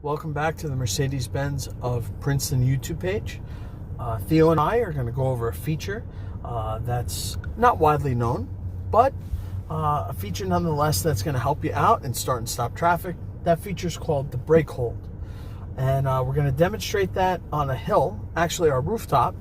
Welcome back to the Mercedes-Benz of Princeton YouTube page. Theo and I are going to go over a feature that's not widely known, but a feature nonetheless that's going to help you out and start and stop traffic. That feature is called the brake hold. And we're going to demonstrate that on a hill, actually our rooftop,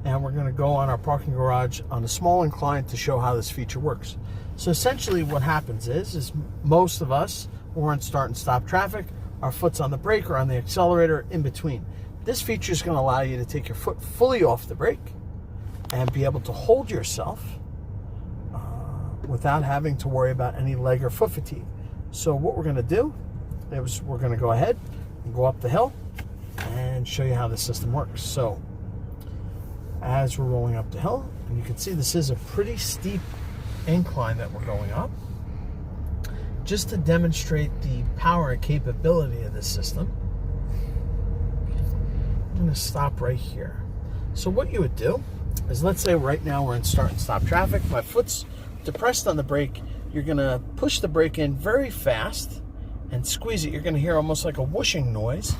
and we're going to go on our parking garage on a small incline to show how this feature works. So essentially what happens is most of us, when we're in start and stop traffic, our foot's on the brake or on the accelerator in between. This feature is going to allow you to take your foot fully off the brake and be able to hold yourself without having to worry about any leg or foot fatigue. So what we're going to do is we're going to go ahead and go up the hill and show you how the system works. So as we're rolling up the hill, and you can see this is a pretty steep incline that we're going up. Just to demonstrate the power and capability of this system, I'm going to stop right here. So what you would do is, let's say right now we're in start and stop traffic. My foot's depressed on the brake. You're going to push the brake in very fast and squeeze it. You're going to hear almost like a whooshing noise.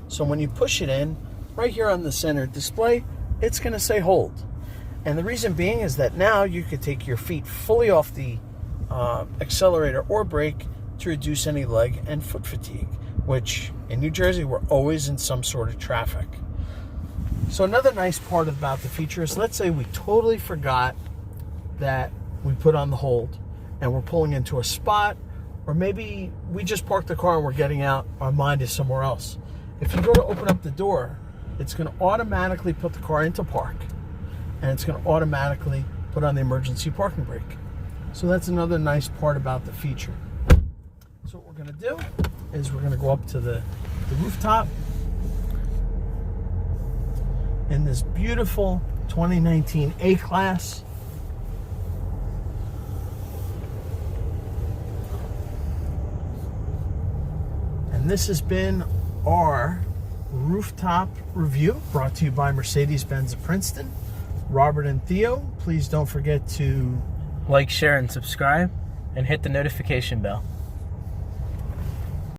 So when you push it in, right here on the center display, it's going to say hold. And the reason being is that now you could take your feet fully off the accelerator or brake to reduce any leg and foot fatigue, which in New Jersey we're always in some sort of traffic. So another nice part about the feature is, let's say we totally forgot that we put on the hold and we're pulling into a spot, or maybe we just parked the car and we're getting out, our mind is somewhere else. If you go to open up the door, it's going to automatically put the car into park, and it's going to automatically put on the emergency parking brake. So that's another nice part about the feature. So what we're going to do is we're going to go up to the rooftop in this beautiful 2019 A-Class. And this has been our rooftop review, brought to you by Mercedes-Benz of Princeton. Robert and Theo, please don't forget to like, share, and subscribe, and hit the notification bell.